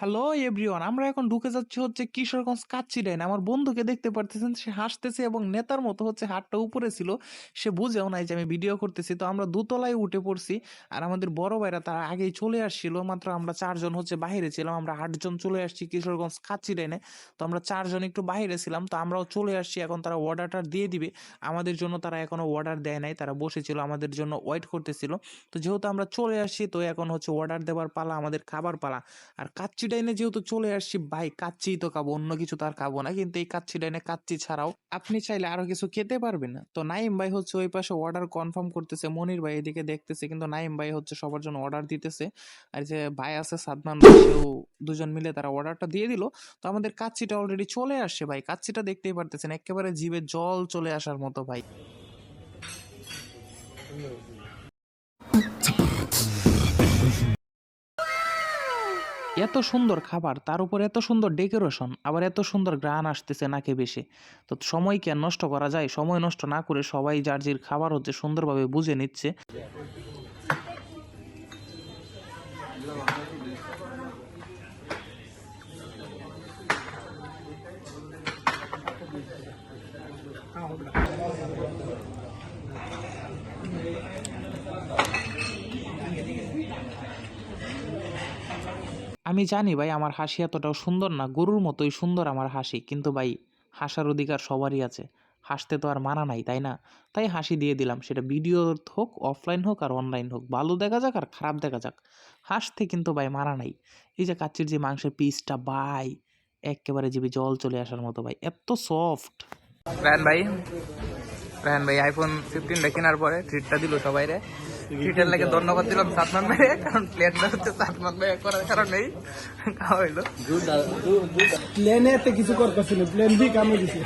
Hello everyone, আমরা এখন ঢুকে যাচ্ছি হচ্ছে কিশোরগঞ্জ কাচ্চিডাইন। আমার বন্ধুকে দেখতে পারতেছেন, সে হাসতেছে এবং নেতার মতো হচ্ছে হাতটা উপরে ছিল। সে বুঝেও নাই যে আমি ভিডিও করতেছি। তো আমরা দোতলায় উঠে পড়ছি, আর আমাদের বড় ভাইরা তারা আগেই চলে আসছিল। মাত্র আমরা 4 জন হচ্ছে বাইরে ছিলাম, আমরা 8 জন চলে আসছি কিশোরগঞ্জ কাচ্চিডাইনে। তো আমরা 4 জন একটু বাইরে ছিলাম, তো আমরাও চলে আসছি। এখন তারা অর্ডারটা দিয়ে দিবে আমাদের জন্য। তারা এখনো অর্ডার দেয় নাই, তারা বসেছিল আমাদের জন্য ওয়েট করতেছিল। তো যেহেতু আমরা চলে আসছি, তো এখন হচ্ছে অর্ডার দেওয়ার পালা, আমাদের খাবার পালা। আর কাচ্চি ডাইনে যেহেতু চলে আসছি ভাই, কাচ্চিই তো খাবো, অন্য কিছু তো আর খাবো না। কিন্তু এই কাচ্চি ডাইনে কাচ্চি ছাড়াও আপনি চাইলে আরো কিছু খেতে পারবেন না। তো নাইম ভাই হচ্ছে ওই পাশে অর্ডার কনফার্ম করতেছে, মনির ভাই এদিকে দেখতেছে, কিন্তু নাইম ভাই হচ্ছে সবার জন্য অর্ডার দিতেছে। আর যে ভাই আছে সাদমান ভাই, সেও, দুজন মিলে তারা অর্ডারটা দিয়ে দিল। তো আমাদের কাচ্চিটা অলরেডি চলে আসছে ভাই। কাচ্চিটা দেখতেই পারতেছেন, একেবারে জিভে জল চলে আসার মতো ভাই। এত সুন্দর খাবার, তার উপর এত সুন্দর ডেকোরেশন, আবার এত সুন্দর গ্রান আসতেছে নাকে বেশি। তো সময় কি আর নষ্ট করা যায়? সময় নষ্ট না করে সবাই যার যার খাবার হচ্ছে সুন্দরভাবে বুঝে নিচ্ছে। আমি জানি ভাই আমার হাসি এতটাও সুন্দর না, গরুর মতোই সুন্দর আমার হাসি, কিন্তু ভাই হাসার অধিকার সবারই আছে। হাসতে তো আর মানা নাই, তাই না? তাই হাসি দিয়ে দিলাম, সেটা ভিডিও হোক, অফলাইন হোক আর অনলাইন হোক, ভালো দেখা যাক আর খারাপ দেখা যাক, হাসতে কিন্তু ভাই মানা নাই। এই যে কাচ্চির যে মাংসের পিসটা ভাই, একেবারে জিভে জল চলে আসার মতো ভাই, এত সফট। রায়হান ভাই, রায়হান ভাই আইফোন 15টা কেনার পরে ট্রিটটা দিল সবাই রে। ট্রিটের লাগে ধন্যবাদ দিলাম সাদমান ভাই, কারণ প্লেনটা হচ্ছে সাদমান ভাই করার কারণেই খাওয়া হইলো। প্লেনে এতে কিছু করতেছিল, প্লেন বি কামে দিছে।